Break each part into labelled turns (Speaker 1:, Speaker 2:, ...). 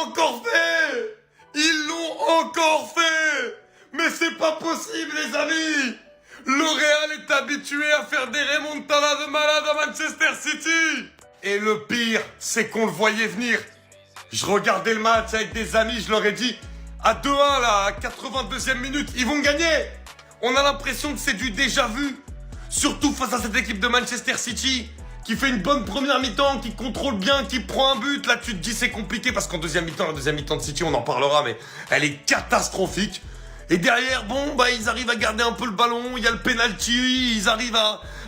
Speaker 1: encore fait! Ils l'ont encore fait! Mais c'est pas possible, les amis! Le Real est habitué à faire des remontadas de malade à Manchester City! Et le pire, c'est qu'on le voyait venir. Je regardais le match avec des amis, je leur ai dit, à 2-1 là, à 82e minute, ils vont gagner! On a l'impression que c'est du déjà vu. Surtout face à cette équipe de Manchester City, qui fait une bonne première mi-temps, qui contrôle bien, qui prend un but. Là, tu te dis c'est compliqué parce qu'en deuxième mi-temps, la deuxième mi-temps de City, on en parlera, mais elle est catastrophique. Et derrière, bon, bah, ils arrivent à garder un peu le ballon, il y a le penalty, ils arrivent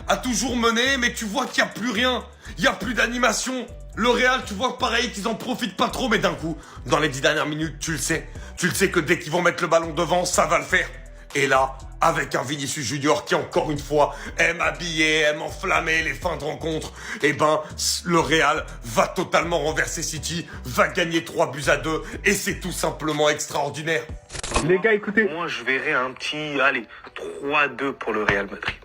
Speaker 1: à toujours mener, mais tu vois qu'il n'y a plus rien. Il n'y a plus d'animation. Le Real, tu vois pareil qu'ils en profitent pas trop, mais d'un coup, dans les 10 dernières minutes, tu le sais que dès qu'ils vont mettre le ballon devant, ça va le faire. Et là, avec un Vinicius Junior qui, encore une fois, aime habiller, aime enflammer les fins de rencontre, eh ben, le Real va totalement renverser City, va gagner 3-2, et c'est tout simplement extraordinaire.
Speaker 2: Les gars, écoutez.
Speaker 3: Moi, je verrais un petit, allez, 3-2 pour le Real Madrid.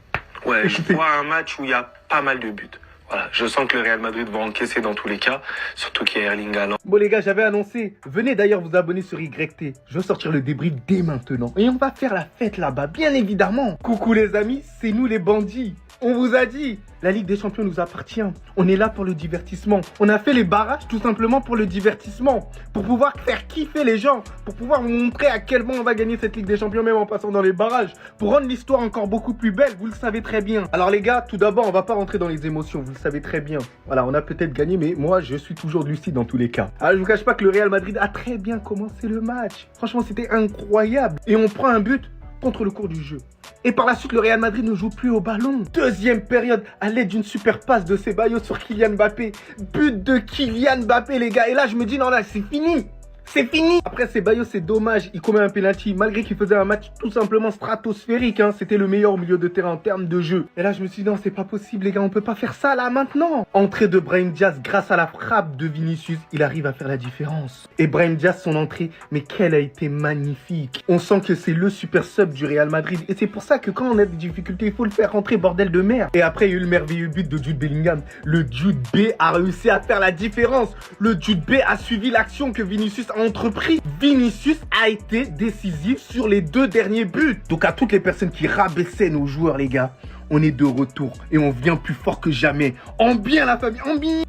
Speaker 3: Ouais, je vois un match où il y a pas mal de buts. Voilà, je sens que le Real Madrid va encaisser dans tous les cas, surtout qu'il y a Erling Haaland.
Speaker 2: Bon les gars, j'avais annoncé, venez d'ailleurs vous abonner sur YT. Je veux sortir le débrief dès maintenant. Et on va faire la fête là-bas, bien évidemment. Coucou les amis, c'est nous les bandits. On vous a dit, la Ligue des Champions nous appartient. On est là pour le divertissement. On a fait les barrages tout simplement pour le divertissement. Pour pouvoir faire kiffer les gens. Pour pouvoir vous montrer à quel point on va gagner cette Ligue des Champions même en passant dans les barrages. Pour rendre l'histoire encore beaucoup plus belle, vous le savez très bien. Alors les gars, tout d'abord, on va pas rentrer dans les émotions. Vous le savez très bien. Voilà, on a peut-être gagné, mais moi, je suis toujours lucide dans tous les cas. Alors je vous cache pas que le Real Madrid a très bien commencé le match. Franchement, c'était incroyable. Et on prend un but contre le cours du jeu. Et par la suite, le Real Madrid ne joue plus au ballon. Deuxième période, à l'aide d'une super passe de Ceballos sur Kylian Mbappé. But de Kylian Mbappé, les gars. Et là, je me dis, non, là, c'est fini. C'est fini. Après, Ceballos, c'est dommage. Il commet un penalty, malgré qu'il faisait un match tout simplement stratosphérique. Hein. C'était le meilleur au milieu de terrain en termes de jeu. Et là, je me suis dit, non, c'est pas possible, les gars. On peut pas faire ça, là, maintenant. Entrée de Brahim Diaz, grâce à la frappe de Vinicius, il arrive à faire la différence. Et Brahim Diaz, son entrée, mais qu'elle a été magnifique. On sent que c'est le super sub du Real Madrid. Et c'est pour ça que quand on a des difficultés, il faut le faire rentrer, bordel de merde. Et après, il y a eu le merveilleux but de Jude Bellingham. Le Jude B a réussi à faire la différence. Le Jude B a suivi l'action que Vinicius a entrepris. Vinicius a été décisif sur les 2 derniers buts. Donc à toutes les personnes qui rabaissaient nos joueurs, les gars, on est de retour et on vient plus fort que jamais. En bien la famille, en bien.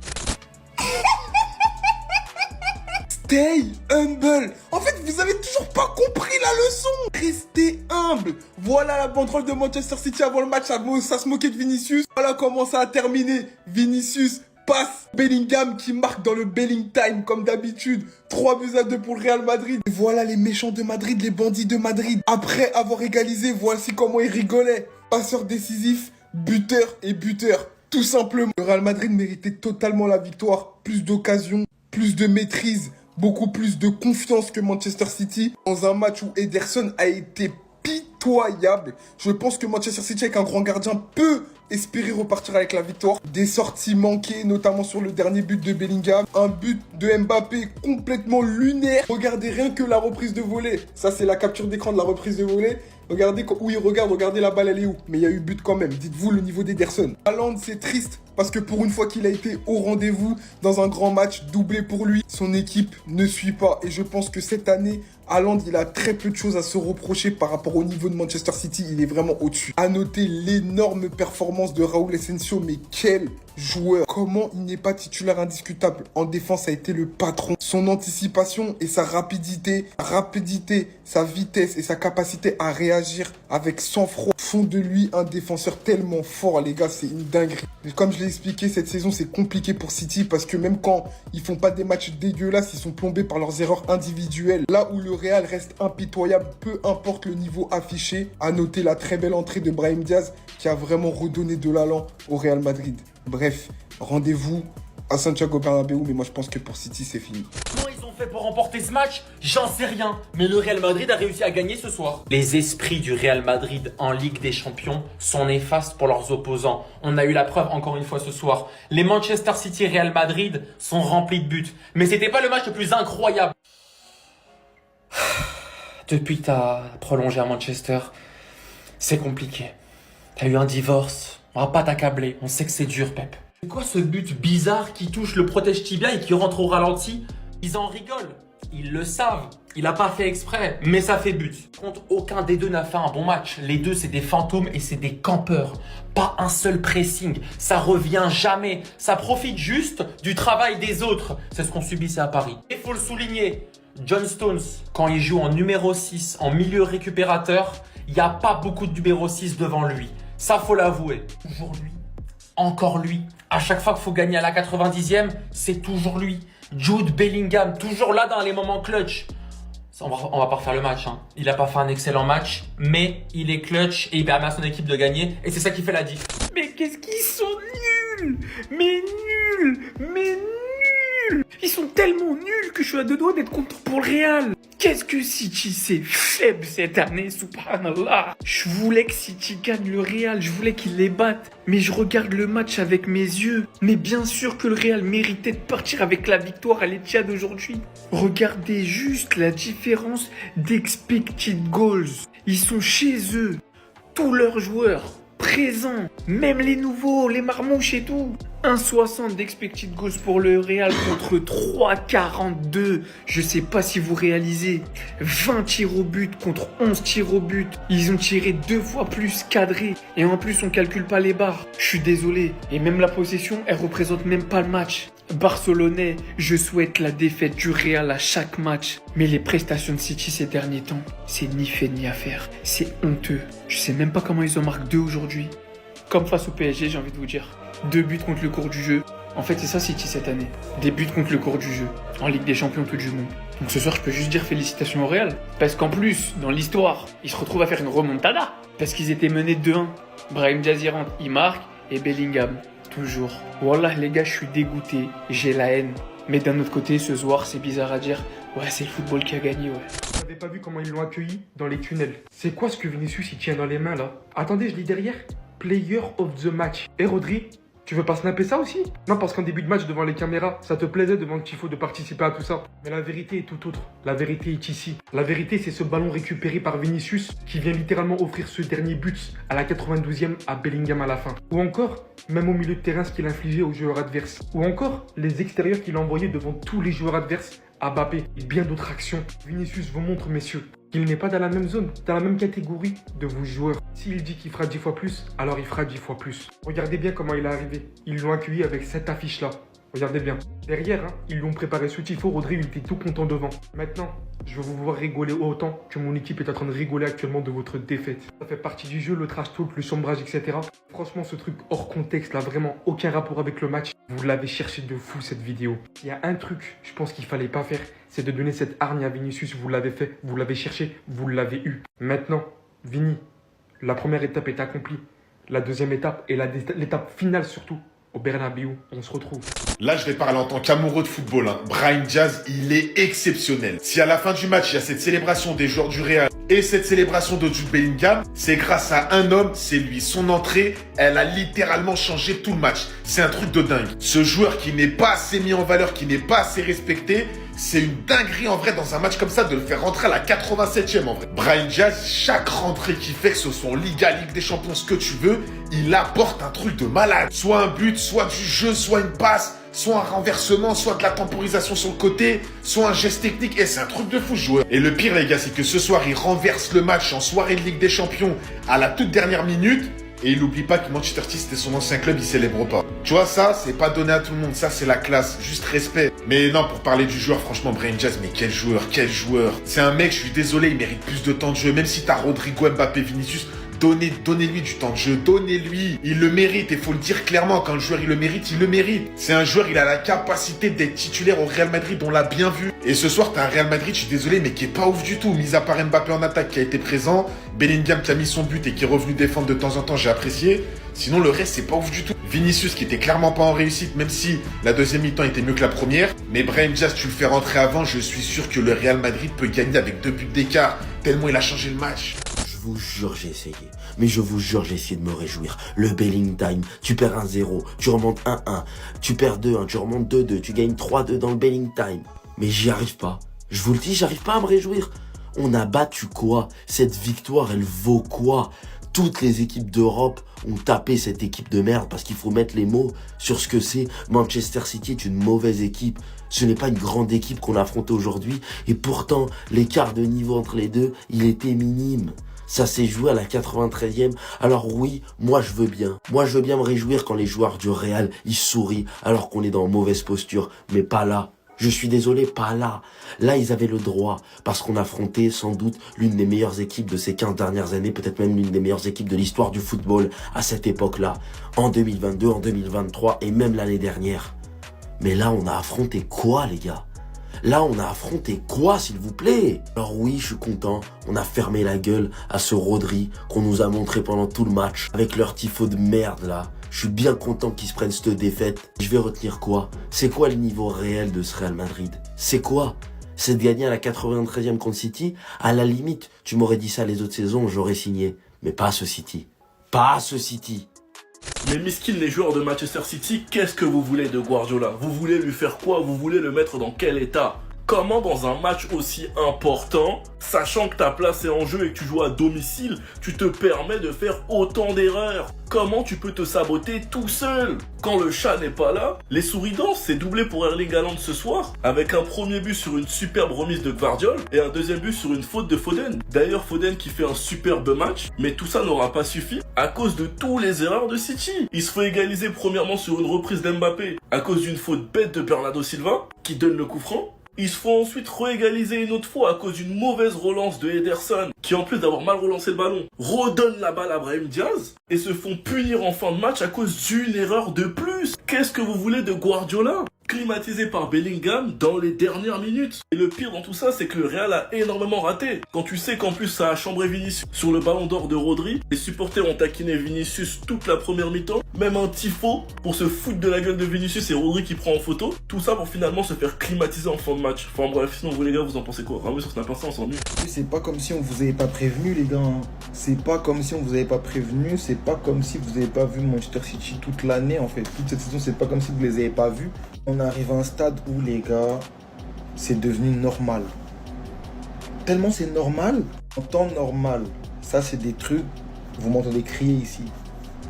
Speaker 4: Stay humble. En fait, vous avez toujours pas compris la leçon. Restez humble. Voilà la banderole de Manchester City avant le match. Ça se moquait de Vinicius. Voilà comment ça a terminé. Vinicius passe Bellingham qui marque dans le Belling Time comme d'habitude. 3-2 pour le Real Madrid. Et voilà les méchants de Madrid, les bandits de Madrid. Après avoir égalisé, voici comment ils rigolaient. Passeur décisif, buteur et buteur. Tout simplement. Le Real Madrid méritait totalement la victoire. Plus d'occasions, plus de maîtrise, beaucoup plus de confiance que Manchester City. Dans un match où Ederson a été pitoyable. Je pense que Manchester City avec un grand gardien peut espérer repartir avec la victoire. Des sorties manquées, notamment sur le dernier but de Bellingham. Un but de Mbappé complètement lunaire. Regardez rien que la reprise de volée. Ça, c'est la capture d'écran de la reprise de volée. Regardez où il regarde, regardez la balle, elle est où. Mais il y a eu but quand même. Dites-vous le niveau d'Ederson. Haaland, c'est triste parce que pour une fois qu'il a été au rendez-vous dans un grand match, doublé pour lui, son équipe ne suit pas. Et je pense que cette année, Haaland, il a très peu de choses à se reprocher par rapport au niveau de Manchester City. Il est vraiment au-dessus. À noter l'énorme performance de Raúl Asensio, mais quel joueur. Comment il n'est pas titulaire indiscutable. En défense, ça a été le patron. Son anticipation et sa rapidité, sa vitesse et sa capacité à réagir avec sang-froid font de lui un défenseur tellement fort, les gars, c'est une dinguerie. Et comme je l'ai expliqué, cette saison, c'est compliqué pour City parce que même quand ils font pas des matchs dégueulasses, ils sont plombés par leurs erreurs individuelles. Là où le Real reste impitoyable, peu importe le niveau affiché. À noter la très belle entrée de Brahim Diaz qui a vraiment redonné de l'allant au Real Madrid. Bref, rendez-vous à Santiago Bernabéu, mais moi je pense que pour City c'est fini.
Speaker 5: Comment ils ont fait pour remporter ce match? J'en sais rien, mais le Real Madrid a réussi à gagner ce soir. Les esprits du Real Madrid en Ligue des Champions sont néfastes pour leurs opposants. On a eu la preuve encore une fois ce soir. Les Manchester City et Real Madrid sont remplis de buts, mais c'était pas le match le plus incroyable. Depuis que t'as prolongé à Manchester, c'est compliqué. T'as eu un divorce, on va pas t'accabler, on sait que c'est dur, Pep. C'est quoi ce but bizarre qui touche le protège tibia et qui rentre au ralenti? Ils en rigolent. Ils le savent. Il a pas fait exprès, mais ça fait but. Contre aucun des deux n'a fait un bon match. Les deux, c'est des fantômes et c'est des campeurs. Pas un seul pressing. Ça revient jamais. Ça profite juste du travail des autres. C'est ce qu'on subissait à Paris. Il faut le souligner. John Stones, quand il joue en numéro 6, en milieu récupérateur, il n'y a pas beaucoup de numéro 6 devant lui. Ça, faut l'avouer. Toujours lui. Encore lui. À chaque fois qu'il faut gagner à la 90e, c'est toujours lui. Jude Bellingham, toujours là dans les moments clutch. On va pas refaire le match. Hein. Il a pas fait un excellent match, mais il est clutch et il permet à son équipe de gagner. Et c'est ça qui fait la diff.
Speaker 2: Mais qu'est-ce qu'ils sont nuls! Mais nuls! Mais nuls! Ils sont tellement nuls que je suis à deux doigts d'être content pour le Real. Qu'est-ce que City c'est faible cette année, subhanallah. Je voulais que City gagne le Real, je voulais qu'il les batte. Mais je regarde le match avec mes yeux. Mais bien sûr que le Real méritait de partir avec la victoire à l'Etihad aujourd'hui. Regardez juste la différence d'expected goals. Ils sont chez eux. Tous leurs joueurs présents. Même les nouveaux, les marmouches et tout. 1,60 d'expected goals pour le Real contre 3,42. Je sais pas si vous réalisez. 20 tirs au but contre 11 tirs au but. Ils ont tiré 2 fois plus cadré. Et en plus, on calcule pas les barres. Je suis désolé. Et même la possession, elle représente même pas le match. Barcelonais, je souhaite la défaite du Real à chaque match. Mais les prestations de City ces derniers temps, c'est ni fait ni à faire. C'est honteux. Je sais même pas comment ils en marquent 2 aujourd'hui. Comme face au PSG, j'ai envie de vous dire. 2 buts contre le cours du jeu. En fait, c'est ça City cette année. Des buts contre le cours du jeu. En Ligue des Champions tout du monde. Donc ce soir, je peux juste dire félicitations au Real. Parce qu'en plus, dans l'histoire, ils se retrouvent à faire une remontada. Parce qu'ils étaient menés de 2-1. Brahim Diaz rentre, il marque. Et Bellingham, toujours. Wallah les gars, je suis dégoûté. J'ai la haine. Mais d'un autre côté, ce soir, c'est bizarre à dire. Ouais, c'est le football qui a gagné, ouais.
Speaker 6: Vous n'avez pas vu comment ils l'ont accueilli dans les tunnels. C'est quoi ce que Vinicius il tient dans les mains là? Attendez, je lis derrière. Player of the match. Et Rodri, tu veux pas snapper ça aussi? Non, parce qu'en début de match devant les caméras, ça te plaisait devant le tifo de participer à tout ça. Mais la vérité est tout autre. La vérité est ici. La vérité, c'est ce ballon récupéré par Vinicius qui vient littéralement offrir ce dernier but à la 92e à Bellingham à la fin. Ou encore, même au milieu de terrain, ce qu'il infligeait aux joueurs adverses. Ou encore, les extérieurs qu'il envoyait devant tous les joueurs adverses à Mbappé et bien d'autres actions. Vinicius vous montre, messieurs, qu'il n'est pas dans la même zone, dans la même catégorie de vos joueurs. S'il dit qu'il fera 10 fois plus, alors il fera 10 fois plus. Regardez bien comment il est arrivé. Ils l'ont accueilli avec cette affiche-là. Regardez bien. Derrière, ils lui ont préparé ce tifo. Rodri, il était tout content devant. Maintenant, je veux vous voir rigoler autant que mon équipe est en train de rigoler actuellement de votre défaite. Ça fait partie du jeu, le trash talk, le chambrage, etc. Franchement, ce truc hors contexte, là, vraiment aucun rapport avec le match. Vous l'avez cherché de fou, cette vidéo. Il y a un truc, je pense qu'il fallait pas faire, c'est de donner cette hargne à Vinicius. Vous l'avez fait, vous l'avez cherché, vous l'avez eu. Maintenant, Vini, la première étape est accomplie. La deuxième étape et l'étape finale surtout. Au Bernabéu, on se retrouve.
Speaker 7: Là, je vais parler en tant qu'amoureux de football. Brahim Diaz, il est exceptionnel. Si à la fin du match, il y a cette célébration des joueurs du Real et cette célébration de Jude Bellingham, c'est grâce à un homme, c'est lui. Son entrée, elle a littéralement changé tout le match. C'est un truc de dingue. Ce joueur qui n'est pas assez mis en valeur, qui n'est pas assez respecté, c'est une dinguerie en vrai dans un match comme ça de le faire rentrer à la 87e en vrai. Brahim Diaz, chaque rentrée qu'il fait, que ce soit en Liga, Ligue des Champions, ce que tu veux, il apporte un truc de malade. Soit un but, soit du jeu, soit une passe, soit un renversement, soit de la temporisation sur le côté, soit un geste technique. Et c'est un truc de fou ce joueur. Et le pire les gars, c'est que ce soir, il renverse le match en soirée de Ligue des Champions à la toute dernière minute. Et il n'oublie pas que Manchester City c'était son ancien club, il célèbre pas. Tu vois, ça, c'est pas donné à tout le monde. Ça, c'est la classe. Juste respect. Mais non, pour parler du joueur, franchement, Brahim Diaz, mais quel joueur, quel joueur. C'est un mec, je suis désolé, il mérite plus de temps de jeu. Même si t'as Rodrigo, Mbappé, Vinicius, donnez-lui du temps de jeu, donnez-lui. Il le mérite, et faut le dire clairement, quand le joueur il le mérite, il le mérite. C'est un joueur, il a la capacité d'être titulaire au Real Madrid, on l'a bien vu. Et ce soir, t'as un Real Madrid, je suis désolé, mais qui est pas ouf du tout. Mis à part Mbappé en attaque qui a été présent, Bellingham qui a mis son but et qui est revenu défendre de temps en temps, j'ai apprécié. Sinon, le reste, c'est pas ouf du tout. Vinicius qui était clairement pas en réussite, même si la deuxième mi-temps était mieux que la première. Mais Brahim Diaz, tu le fais rentrer avant, je suis sûr que le Real Madrid peut gagner avec 2 buts d'écart, tellement il a changé le match.
Speaker 8: Je vous jure, j'ai essayé. Mais je vous jure, j'ai essayé de me réjouir. Le Bellingham, tu perds 1-0, tu remontes 1-1, tu perds 2-1, tu remontes 2-2, tu gagnes 3-2 dans le Bellingham. Mais j'y arrive pas. Je vous le dis, j'arrive pas à me réjouir. On a battu quoi? Cette victoire, elle vaut quoi? Toutes les équipes d'Europe ont tapé cette équipe de merde parce qu'il faut mettre les mots sur ce que c'est. Manchester City est une mauvaise équipe. Ce n'est pas une grande équipe qu'on affronte aujourd'hui. Et pourtant, l'écart de niveau entre les deux, il était minime. Ça s'est joué à la 93e. Alors oui, moi je veux bien. Moi je veux bien me réjouir quand les joueurs du Real, ils sourient alors qu'on est dans mauvaise posture. Mais pas là. Je suis désolé, pas là. Là, ils avaient le droit, parce qu'on affrontait sans doute l'une des meilleures équipes de ces 15 dernières années, peut-être même l'une des meilleures équipes de l'histoire du football à cette époque-là, en 2022, en 2023 et même l'année dernière. Mais là, on a affronté quoi, les gars? Là, on a affronté quoi, s'il vous plaît? Alors oui, je suis content, on a fermé la gueule à ce Rodri qu'on nous a montré pendant tout le match, avec leur tifo de merde, là. Je suis bien content qu'ils se prennent cette défaite. Je vais retenir quoi? C'est quoi le niveau réel de ce Real Madrid? C'est quoi? C'est de gagner à la 93e contre City? À la limite, tu m'aurais dit ça les autres saisons, j'aurais signé. Mais pas à ce City. Pas à ce City.
Speaker 9: Mais miskin, les joueurs de Manchester City, qu'est-ce que vous voulez de Guardiola? Vous voulez lui faire quoi? Vous voulez le mettre dans quel état? Comment dans un match aussi important, sachant que ta place est en jeu et que tu joues à domicile, tu te permets de faire autant d'erreurs? Comment tu peux te saboter tout seul? Quand le chat n'est pas là, les souris dansent. C'est doublé pour Erling Haaland ce soir, avec un premier but sur une superbe remise de Gvardiol et un deuxième but sur une faute de Foden. D'ailleurs Foden qui fait un superbe match, mais tout ça n'aura pas suffi à cause de tous les erreurs de City. Il se fait égaliser premièrement sur une reprise d'Mbappé à cause d'une faute bête de Bernardo Silva qui donne le coup franc. Ils se font ensuite réégaliser une autre fois à cause d'une mauvaise relance de Ederson, qui en plus d'avoir mal relancé le ballon, redonne la balle à Brahim Diaz, et se font punir en fin de match à cause d'une erreur de plus. Qu'est-ce que vous voulez de Guardiola? Climatisé par Bellingham dans les dernières minutes. Et le pire dans tout ça, c'est que le Real a énormément raté. Quand tu sais qu'en plus ça a chambré Vinicius sur le ballon d'or de Rodri, les supporters ont taquiné Vinicius toute la première mi-temps, même un tifo pour se foutre de la gueule de Vinicius et Rodri qui prend en photo. Tout ça pour finalement se faire climatiser en fin de match. Enfin bref, sinon vous les gars, vous en pensez quoi? Rameux sur Snap Insta, on s'ennuie.
Speaker 4: C'est pas comme si on vous avait pas prévenu, les gars. Hein. C'est pas comme si on vous avait pas prévenu. C'est pas comme si vous avez pas vu Manchester City toute l'année, en fait. Toute cette saison, c'est pas comme si vous les avez pas vus. On arrive à un stade où, les gars, c'est devenu normal. Tellement c'est normal, en temps normal. Ça, c'est des trucs, vous m'entendez crier ici.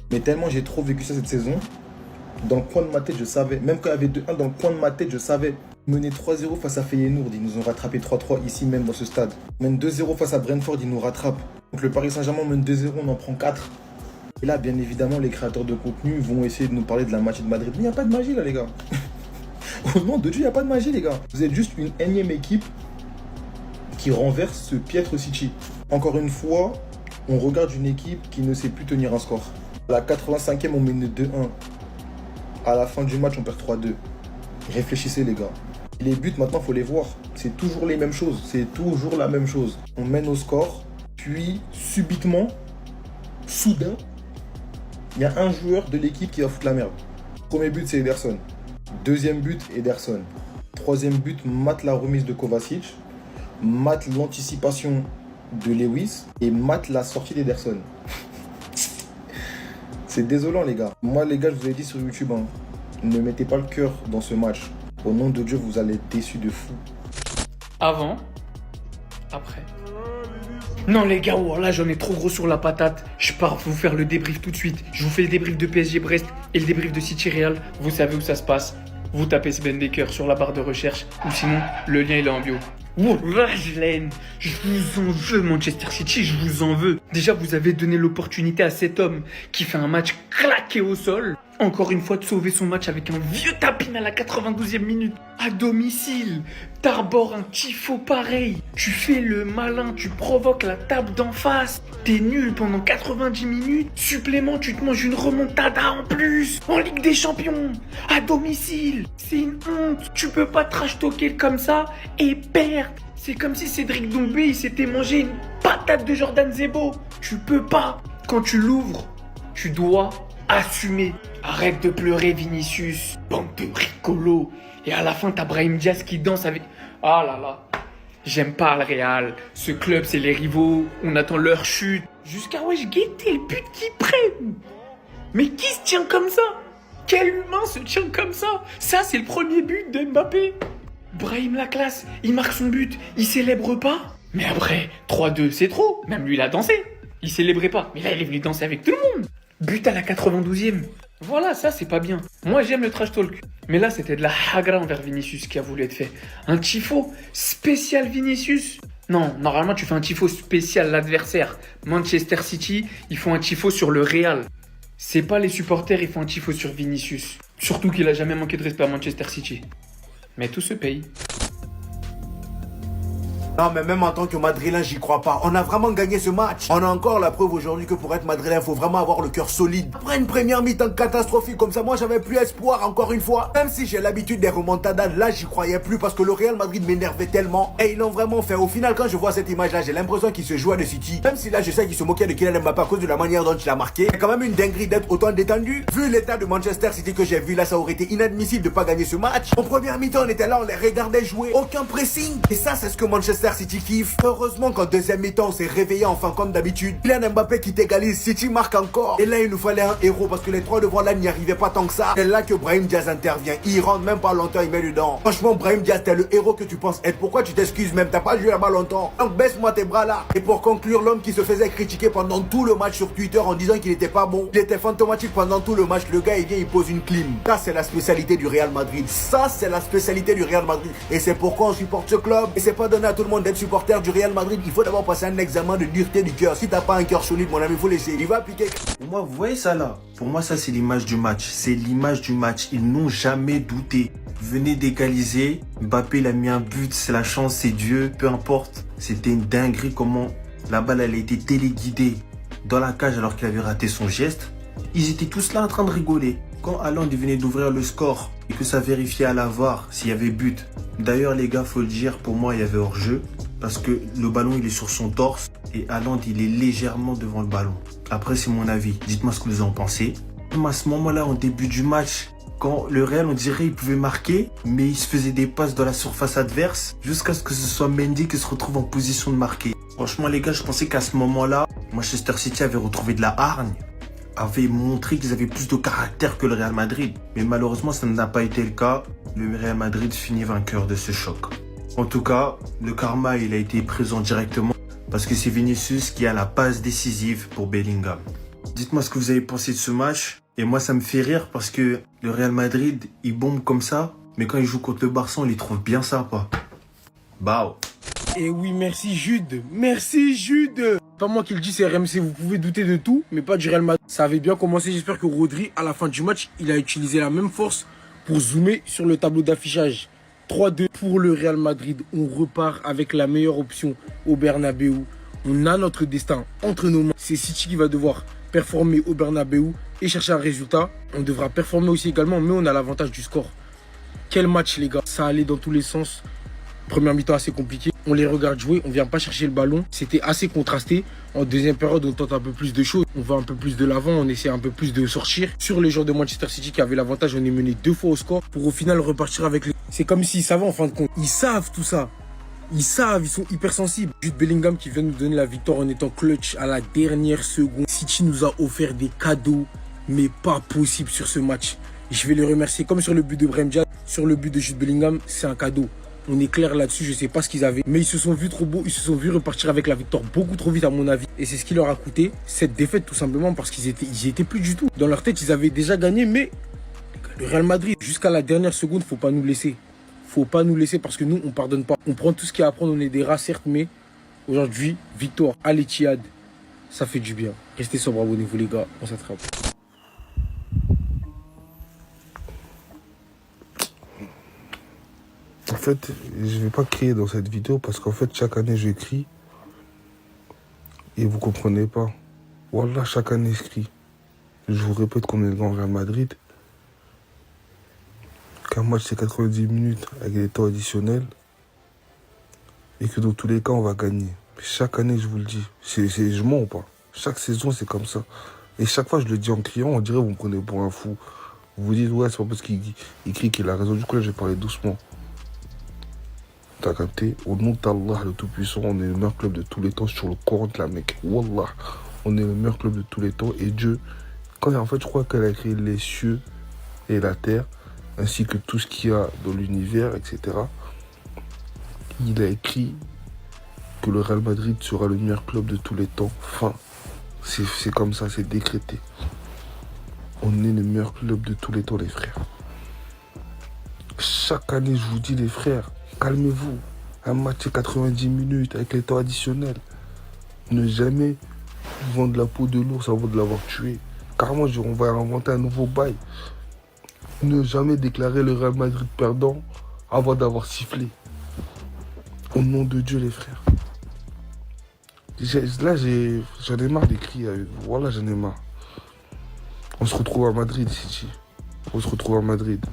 Speaker 4: Mais tellement j'ai trop vécu ça cette saison, dans le coin de ma tête, je savais. Même quand il y avait 2-1, dans le coin de ma tête, je savais. Mener 3-0 face à Feyenoord, ils nous ont rattrapé 3-3 ici même dans ce stade. Mène 2-0 face à Brentford, ils nous rattrapent. Donc le Paris Saint-Germain mène 2-0, on en prend 4. Et là, bien évidemment, les créateurs de contenu vont essayer de nous parler de la magie de Madrid. Mais il n'y a pas de magie là, les gars. Au nom de Dieu, il n'y a pas de magie, les gars. Vous êtes juste une énième équipe qui renverse ce piètre City. Encore une fois, on regarde une équipe qui ne sait plus tenir un score. À la 85e, on mène 2-1. À la fin du match, on perd 3-2. Réfléchissez, les gars. Les buts, maintenant, il faut les voir. C'est toujours les mêmes choses. C'est toujours la même chose. On mène au score, puis subitement, soudain, il y a un joueur de l'équipe qui va foutre la merde. Premier but, c'est Ederson. Deuxième but, Ederson. Troisième but, mate la remise de Kovacic, mate l'anticipation de Lewis et mate la sortie d'Ederson. C'est désolant, les gars. Moi, les gars, je vous ai dit sur YouTube, hein, ne mettez pas le cœur dans ce match. Au nom de Dieu, vous allez être déçus de fou.
Speaker 10: Avant, après. Non les gars, oh, là j'en ai trop gros sur la patate. Je pars vous faire le débrief tout de suite. Je vous fais le débrief de PSG Brest et le débrief de City Real. Vous savez où ça se passe. Vous tapez Sven Baker sur la barre de recherche. Ou sinon, le lien il est en bio. Oh là, je l'aime. Je vous en veux, Manchester City, je vous en veux. Déjà, vous avez donné l'opportunité à cet homme qui fait un match claqué au sol. Encore une fois, de sauver son match avec un vieux tapin à la 92e minute. À domicile, t'arbores un tifo pareil. Tu fais le malin, tu provoques la table d'en face. T'es nul pendant 90 minutes. Supplément, tu te manges une remontada en plus. En Ligue des Champions, à domicile. C'est une honte. Tu peux pas trash-talker comme ça et perdre. C'est comme si Cédric Doumbé il s'était mangé une patate de Jordan Zebo. Tu peux pas. Quand tu l'ouvres, tu dois assumer. Arrête de pleurer, Vinicius. Bande de rigolos. Et à la fin, t'as Brahim Diaz qui danse avec... Ah là là. J'aime pas le Real. Ce club, c'est les rivaux. On attend leur chute. Jusqu'à wesh, guetter le but qu'ils prennent. Mais qui se tient comme ça? Quel humain se tient comme ça? Ça, c'est le premier but de Mbappé. Brahim la classe. Il marque son but. Il célèbre pas. Mais après, 3-2, c'est trop. Même lui, il a dansé. Il célébrait pas. Mais là, il est venu danser avec tout le monde. But à la 92e. Voilà, ça, c'est pas bien. Moi, j'aime le trash talk. Mais là, c'était de la hagra envers Vinicius qui a voulu être fait. Un tifo spécial Vinicius. Non, normalement, tu fais un tifo spécial l'adversaire. Manchester City, ils font un tifo sur le Real. C'est pas les supporters, ils font un tifo sur Vinicius. Surtout qu'il a jamais manqué de respect à Manchester City. Mais tout se paye.
Speaker 11: Non mais même en tant que Madrilène, j'y crois pas. On a vraiment gagné ce match. On a encore la preuve aujourd'hui que pour être Madrilène, faut vraiment avoir le cœur solide. Après une première mi-temps catastrophique comme ça, moi j'avais plus espoir encore une fois. Même si j'ai l'habitude des remontadas, là j'y croyais plus parce que le Real Madrid m'énervait tellement. Et ils l'ont vraiment fait. Au final, quand je vois cette image là, j'ai l'impression qu'il se jouait de City. Même si là je sais qu'il se moquait de Kylian Mbappé à cause de la manière dont il a marqué. C'est quand même une dinguerie d'être autant détendu. Vu l'état de Manchester City que j'ai vu là, ça aurait été inadmissible de pas gagner ce match. En première mi-temps, on était là, on les regardait jouer. Aucun pressing. Et ça, c'est ce que Manchester City kiffe. Heureusement qu'en deuxième mi-temps, on s'est réveillé enfin comme d'habitude. Kylian Mbappé qui t'égalise, City marque encore. Et là, il nous fallait un héros parce que les trois devant là n'y arrivaient pas tant que ça. C'est là que Brahim Diaz intervient. Il rentre même pas longtemps, il met dedans. Franchement, Brahim Diaz, t'es le héros que tu penses être. Pourquoi tu t'excuses même? T'as pas joué là-bas longtemps. Donc baisse-moi tes bras là. Et pour conclure, l'homme qui se faisait critiquer pendant tout le match sur Twitter en disant qu'il était pas bon, il était fantomatique pendant tout le match. Le gars, il vient, il pose une clim. Ça, c'est la spécialité du Real Madrid. Ça, c'est la spécialité du Real Madrid. Et c'est pourquoi on supporte ce club. Et c'est pas donné à tout le monde d'être supporter du Real Madrid. Il faut d'abord passer un examen de dureté du cœur. Si t'as pas un cœur solide, mon ami, il faut laisser. Il va appliquer.
Speaker 8: Pour moi, vous voyez ça là? Pour moi, ça c'est l'image du match. C'est l'image du match. Ils n'ont jamais douté. Venez d'égaliser. Mbappé, il a mis un but. C'est la chance, c'est Dieu. Peu importe. C'était une dinguerie comment la balle, elle a été téléguidée dans la cage alors qu'il avait raté son geste. Ils étaient tous là en train de rigoler. Quand Haaland venait d'ouvrir le score et que ça vérifiait à la VAR s'il y avait but. D'ailleurs, les gars, faut le dire, pour moi, il y avait hors-jeu. Parce que le ballon, il est sur son torse et Haaland, il est légèrement devant le ballon. Après, c'est mon avis. Dites-moi ce que vous en pensez. Même à ce moment-là, en début du match, quand le Real, on dirait, il pouvait marquer, mais il se faisait des passes dans la surface adverse jusqu'à ce que ce soit Mendy qui se retrouve en position de marquer. Franchement, les gars, je pensais qu'à ce moment-là, Manchester City avait retrouvé de la hargne, avait montré qu'ils avaient plus de caractère que le Real Madrid. Mais malheureusement, ça n'a pas été le cas. Le Real Madrid finit vainqueur de ce choc. En tout cas, le karma, il a été présent directement parce que c'est Vinicius qui a la passe décisive pour Bellingham. Dites-moi ce que vous avez pensé de ce match. Et moi, ça me fait rire parce que le Real Madrid, il bombe comme ça, mais quand il joue contre le Barça, on les trouve bien sympas. Bao.
Speaker 4: Et oui, merci Jude. Merci Jude. Pas moi qui le dis, c'est RMC. Vous pouvez douter de tout, mais pas du Real Madrid. Ça avait bien commencé. J'espère que Rodri, à la fin du match, il a utilisé la même force pour zoomer sur le tableau d'affichage. 3-2 pour le Real Madrid. On repart avec la meilleure option au Bernabeu. On a notre destin entre nos mains. C'est City qui va devoir performer au Bernabeu et chercher un résultat. On devra performer aussi également, mais on a l'avantage du score. Quel match, les gars. Ça allait dans tous les sens. Première mi-temps assez compliqué. On les regarde jouer, on vient pas chercher le ballon. C'était assez contrasté. En deuxième période, on tente un peu plus de choses. On va un peu plus de l'avant, on essaie un peu plus de sortir. Sur les joueurs de Manchester City qui avaient l'avantage, on est mené 2 fois au score pour au final repartir avec les... C'est comme s'ils savaient en fin de compte. Ils savent tout ça. Ils savent, ils sont hypersensibles. Jude Bellingham qui vient nous donner la victoire en étant clutch à la dernière seconde. City nous a offert des cadeaux, mais pas possible sur ce match. Je vais les remercier comme sur le but de Brahim Diaz. Sur le but de Jude Bellingham, c'est un cadeau. On est clair là-dessus, je sais pas ce qu'ils avaient. Mais ils se sont vus trop beaux, ils se sont vus repartir avec la victoire beaucoup trop vite à mon avis. Et c'est ce qui leur a coûté cette défaite tout simplement parce qu'ils étaient plus du tout. Dans leur tête, ils avaient déjà gagné, mais le Real Madrid, jusqu'à la dernière seconde, faut pas nous laisser. Faut pas nous laisser parce que nous, on pardonne pas. On prend tout ce qu'il y a à prendre, on est des rats certes, mais aujourd'hui, victoire à l'Etihad, ça fait du bien. Restez sobre, abonnez-vous les gars, on s'attrape.
Speaker 12: En fait, je vais pas crier dans cette vidéo parce qu'en fait, chaque année, je crie et vous comprenez pas. Wallah, chaque année, je crie. Je vous répète qu'on est le grand Real Madrid, qu'un match, c'est 90 minutes avec des temps additionnels et que dans tous les cas, on va gagner. Chaque année, je vous le dis. Je mens ou pas? Chaque saison, c'est comme ça. Et chaque fois, je le dis en criant, on dirait que vous me prenez pour un fou. Vous vous dites, ouais, c'est pas parce qu'il crie qu'il a raison. Du coup, là, je vais parler doucement. T'as capté? Au nom d'Allah, le Tout-Puissant, on est le meilleur club de tous les temps sur le Coran de la Mecque. Wallah, on est le meilleur club de tous les temps. Et Dieu, en fait, je crois qu'elle a créé les cieux et la terre, ainsi que tout ce qu'il y a dans l'univers, etc. Il a écrit que le Real Madrid sera le meilleur club de tous les temps. Fin. C'est comme ça, c'est décrété. On est le meilleur club de tous les temps, les frères. Chaque année, je vous dis, les frères, calmez-vous. Un match c'est 90 minutes avec les temps additionnels. Ne jamais vendre la peau de l'ours avant de l'avoir tué. Carrément, on va inventer un nouveau bail. Ne jamais déclarer le Real Madrid perdant avant d'avoir sifflé. Au nom de Dieu, les frères. Là, j'en ai marre d'écrire. Voilà, j'en ai marre. On se retrouve à Madrid, City. On se retrouve à Madrid.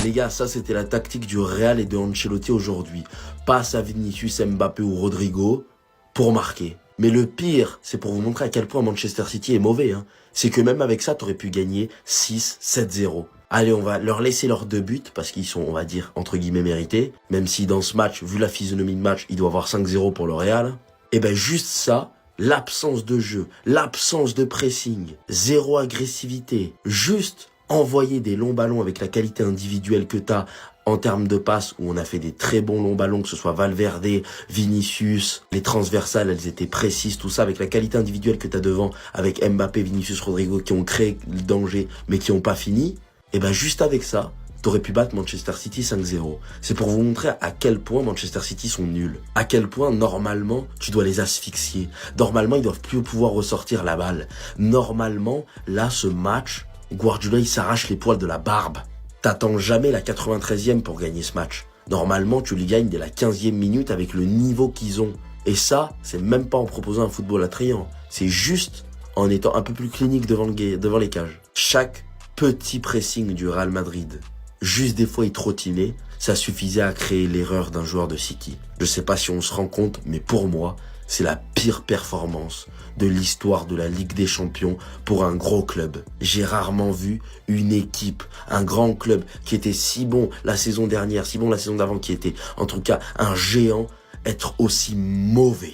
Speaker 8: Les gars, ça c'était la tactique du Real et de Ancelotti aujourd'hui. Passe à Vinicius, Mbappé ou Rodrigo pour marquer. Mais le pire, c'est pour vous montrer à quel point Manchester City est mauvais. C'est que même avec ça, t'aurais pu gagner 6-7-0. Allez, on va leur laisser leurs 2 buts parce qu'ils sont, on va dire, entre guillemets mérités. Même si dans ce match, vu la physionomie de match, il doit avoir 5-0 pour le Real. Et ben juste ça, l'absence de jeu, l'absence de pressing, zéro agressivité, juste envoyer des longs ballons avec la qualité individuelle que t'as en termes de passes, où on a fait des très bons longs ballons, que ce soit Valverde, Vinicius, les transversales, elles étaient précises, tout ça, avec la qualité individuelle que t'as devant, avec Mbappé, Vinicius, Rodrigo, qui ont créé le danger, mais qui n'ont pas fini. Et ben juste avec ça, t'aurais pu battre Manchester City 5-0. C'est pour vous montrer à quel point Manchester City sont nuls. À quel point, normalement, tu dois les asphyxier. Normalement, ils doivent plus pouvoir ressortir la balle. Normalement, là, ce match, Guardiola, il s'arrache les poils de la barbe. T'attends jamais la 93e pour gagner ce match. Normalement, tu les gagnes dès la 15e minute avec le niveau qu'ils ont. Et ça, c'est même pas en proposant un football attrayant. C'est juste en étant un peu plus clinique devant les cages. Chaque petit pressing du Real Madrid, juste des fois il trottinait, ça suffisait à créer l'erreur d'un joueur de City. Je sais pas si on se rend compte, mais pour moi, c'est la pire performance de l'histoire de la Ligue des Champions pour un gros club. J'ai rarement vu une équipe, un grand club qui était si bon la saison dernière, si bon la saison d'avant, qui était en tout cas un géant, être aussi mauvais.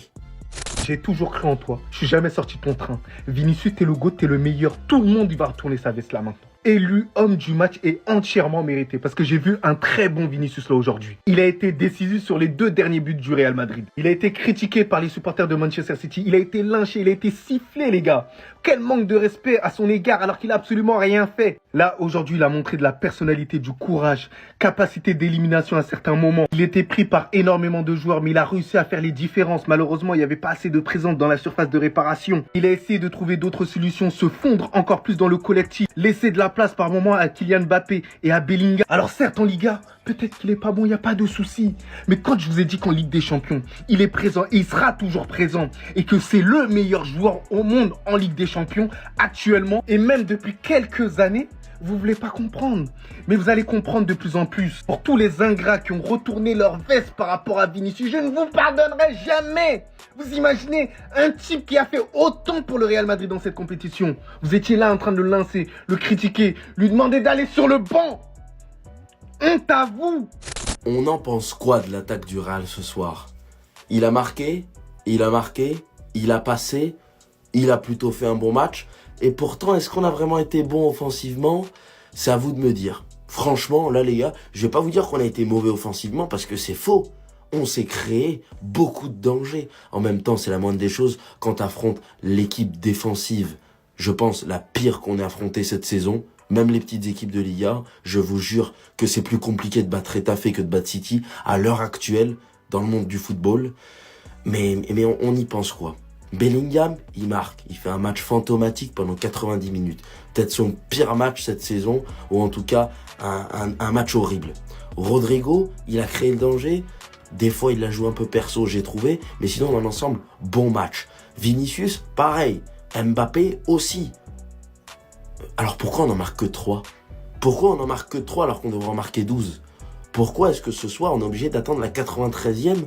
Speaker 2: J'ai toujours cru en toi. Je suis jamais sorti de ton train. Vinicius, t'es le GOAT, t'es le meilleur. Tout le monde, il va retourner sa veste là maintenant. Élu homme du match et entièrement mérité parce que j'ai vu un très bon Vinicius là aujourd'hui. Il a été décisif sur les 2 derniers buts du Real Madrid. Il a été critiqué par les supporters de Manchester City. Il a été lynché, il a été sifflé, les gars. Quel manque de respect à son égard alors qu'il a absolument rien fait. Là, aujourd'hui, il a montré de la personnalité, du courage, capacité d'élimination à certains moments. Il était pris par énormément de joueurs, mais il a réussi à faire les différences. Malheureusement, il n'y avait pas assez de présence dans la surface de réparation. Il a essayé de trouver d'autres solutions, se fondre encore plus dans le collectif, laisser de la place par moment à Kylian Mbappé et à Bellingham. Alors certes, en Liga, peut-être qu'il est pas bon, il n'y a pas de souci. Mais quand je vous ai dit qu'en Ligue des Champions, il est présent et il sera toujours présent et que c'est le meilleur joueur au monde en Ligue des Champions actuellement et même depuis quelques années, vous voulez pas comprendre. Mais vous allez comprendre de plus en plus. Pour tous les ingrats qui ont retourné leur veste par rapport à Vinicius, je ne vous pardonnerai jamais. Vous imaginez un type qui a fait autant pour le Real Madrid dans cette compétition. Vous étiez là en train de le lancer, le critiquer, lui demander d'aller sur le banc. Honte à vous.
Speaker 8: On en pense quoi de l'attaque du Real ce soir? Il a marqué, il a passé, il a plutôt fait un bon match. Et pourtant, est-ce qu'on a vraiment été bon offensivement? C'est à vous de me dire. Franchement, là les gars, je vais pas vous dire qu'on a été mauvais offensivement parce que c'est faux. On s'est créé beaucoup de dangers. En même temps, c'est la moindre des choses quand t'affrontes l'équipe défensive. Je pense la pire qu'on ait affrontée cette saison. Même les petites équipes de Liga, je vous jure que c'est plus compliqué de battre Retafe que de battre City à l'heure actuelle dans le monde du football. Mais on y pense quoi? Bellingham, il marque, il fait un match fantomatique pendant 90 minutes. Peut-être son pire match cette saison, ou en tout cas un match horrible. Rodrigo, il a créé le danger. Des fois, il l'a joué un peu perso, j'ai trouvé. Mais sinon, dans l'ensemble, bon match. Vinicius, pareil. Mbappé aussi. Alors pourquoi on n'en marque que 3? Pourquoi on n'en marque que 3 alors qu'on devrait en marquer 12? Pourquoi est-ce que ce soir, on est obligé d'attendre la 93e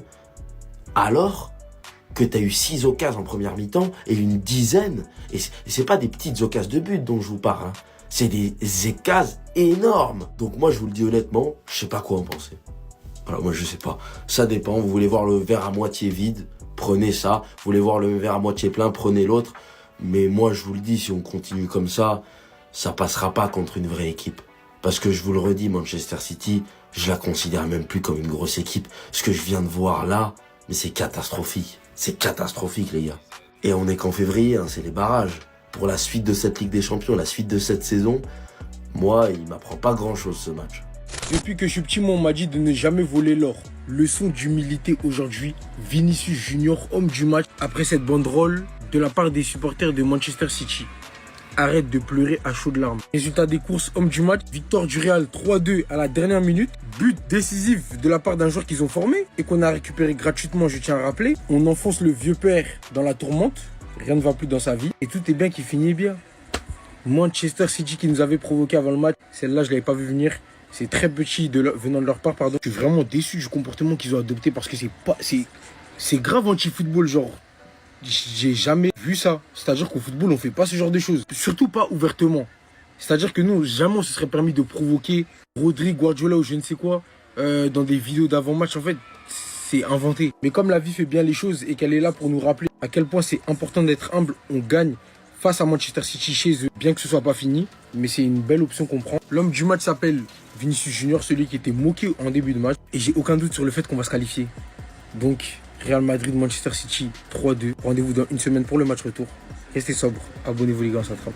Speaker 8: alors que tu as eu 6 occasions en première mi-temps et une dizaine, et c'est pas des petites occasions de but dont je vous parle, c'est des occasions énormes. Donc moi, je vous le dis honnêtement, je sais pas quoi en penser. Voilà, moi je sais pas. Ça dépend, vous voulez voir le verre à moitié vide, prenez ça. Vous voulez voir le verre à moitié plein, prenez l'autre. Mais moi, je vous le dis, si on continue comme ça passera pas contre une vraie équipe. Parce que je vous le redis, Manchester City, je la considère même plus comme une grosse équipe. Ce que je viens de voir là, mais c'est catastrophique. C'est catastrophique, les gars. Et on est qu'en février, hein, c'est les barrages. Pour la suite de cette Ligue des Champions, la suite de cette saison, moi, il m'apprend pas grand-chose ce match.
Speaker 4: Depuis que je suis petit, moi, on m'a dit de ne jamais voler l'or. Leçon d'humilité aujourd'hui. Vinicius Junior, homme du match, après cette banderole de la part des supporters de Manchester City. Arrête de pleurer à chaudes larmes. Résultat des courses, homme du match, victoire du Real 3-2 à la dernière minute. But décisif de la part d'un joueur qu'ils ont formé et qu'on a récupéré gratuitement, je tiens à rappeler. On enfonce le vieux père dans la tourmente. Rien ne va plus dans sa vie. Et tout est bien qui finit bien. Manchester City qui nous avait provoqué avant le match. Celle-là, je ne l'avais pas vu venir. C'est très petit venant de leur part, pardon. Je suis vraiment déçu du comportement qu'ils ont adopté parce que c'est grave anti-football, genre. J'ai jamais vu ça. C'est-à-dire qu'au football, on fait pas ce genre de choses. Surtout pas ouvertement. C'est-à-dire que nous, jamais on se serait permis de provoquer Rodri, Guardiola ou je ne sais quoi dans des vidéos d'avant-match. En fait, c'est inventé. Mais comme la vie fait bien les choses et qu'elle est là pour nous rappeler à quel point c'est important d'être humble, on gagne face à Manchester City chez eux, bien que ce soit pas fini. Mais c'est une belle option qu'on prend. L'homme du match s'appelle Vinicius Junior, celui qui était moqué en début de match. Et j'ai aucun doute sur le fait qu'on va se qualifier. Donc, Real Madrid, Manchester City, 3-2. Rendez-vous dans une semaine pour le match retour. Restez sobre. Abonnez-vous les gars, on s'attrape.